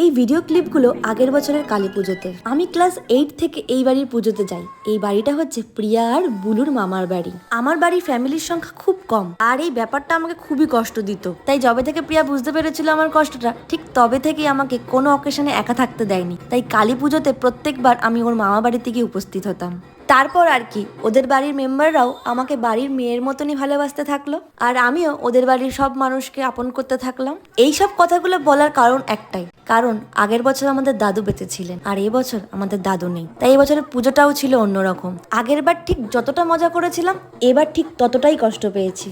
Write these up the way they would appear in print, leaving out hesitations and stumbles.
এই ভিডিও ক্লিপগুলো আগের বছরের কালী পুজোতে। আমি ক্লাস 8 থেকে এই বাড়ির পুজোতে যাই। এই বাড়িটা হচ্ছে প্রিয়া আর বুলুর মামার বাড়ি। আমার বাড়ির ফ্যামিলির সংখ্যা খুব কম, আর এই ব্যাপারটা আমাকে খুবই কষ্ট দিত। তাই যবে থেকে প্রিয়া বুঝতে পেরেছিল আমার কষ্টটা, ঠিক তবে থেকেই আমাকে কোনো অকেশনে একা থাকতে দেয়নি। তাই কালী পুজোতে প্রত্যেকবার আমি ওর মামা বাড়িতে গিয়ে উপস্থিত হতাম। তারপর আর কি, ওদের বাড়ির মেম্বাররাও আমাকে বাড়ির মেয়ের মতনই ভালোবাসতে থাকলো, আর আমিও ওদের বাড়ির সব মানুষকে আপন করতে থাকলাম। এইসব কথাগুলো বলার কারণ একটাই, কারণ আগের বছর আমাদের দাদু বেঁচে ছিলেন, আর এবছর আমাদের দাদু নেই। তাই এবছরের পুজোটাও ছিল অন্যরকম। আগের বার ঠিক যতটা মজা করেছিলাম, এবার ঠিক ততটাই কষ্ট পেয়েছি।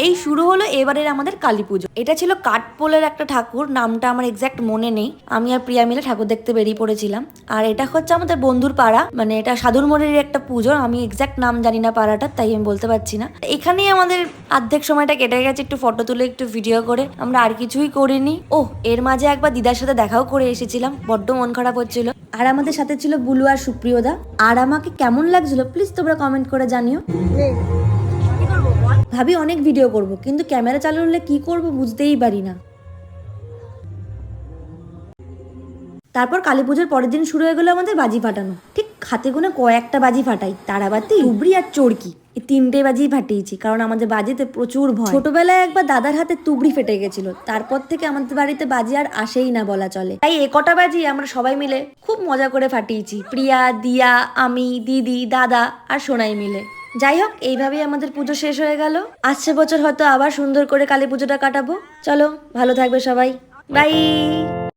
এই শুরু হলো এবারের আমাদের কালী পুজো। এটা ছিল কাঠপোলের একটা ঠাকুর, নামটা আমার এক্স্যাক্ট মনে নেই। আমি আর প্রিয়া মিলে ঠাকুর দেখতে বেরিয়ে পড়েছিলাম। আর এটা হচ্ছে আমাদের বন্ধুর পাড়া, মানে এটা সাধুর মোড়ের একটা পুজো। আমি এক্স্যাক্ট নাম জানি না পাড়াটা, তাই আমি বলতে পারছি না। এখানেই আমাদের অর্ধেক সময়টা কেটে গেছে, একটু ফটো তুলে একটু ভিডিও করে। আমরা আর কিছুই করিনি। এর মাঝে একবার দিদার সাথে দেখাও করে এসেছিলাম, বড্ড মন খারাপ হচ্ছিল। আর আমাদের সাথে ছিল বুলু আর সুপ্রিয়দা। আর আমাকে কেমন লাগছিল প্লিজ তোমরা কমেন্ট করে জানিও। ভাবি অনেক ভিডিও করব, কিন্তু ক্যামেরা চালু হলে কি করব বুঝতেই পারি না। তারপর কালী পুজোর পরের দিন শুরু হয়ে গেলো আমাদের বাজি ফাটানো। ঠিক হাতে গুনে কয়েকটা বাজি ফাটাই, তারাবাতি, তুবড়ি আর চরকি। এই তিনটে বাজি ফাটিয়েছি, কারণ আমাদের বাজিতে প্রচুর ভয়। ছোটবেলায় একবার দাদার হাতে তুবড়ি ফেটে গেছিল, তারপর থেকে আমাদের বাড়িতে বাজি আর আসেই না বলা চলে। তাই কটা বাজি আমরা সবাই মিলে খুব মজা করে ফাটিয়েছি, প্রিয়া, দিয়া, আমি, দিদি, দাদা আর সোনাই মিলে। যাই হোক, এইভাবেই আমাদের পুজো শেষ হয়ে গেল। আসছে বছর হয়তো আবার সুন্দর করে কালী পুজোটা কাটাবো। চলো, ভালো থাকবে সবাই, বাই।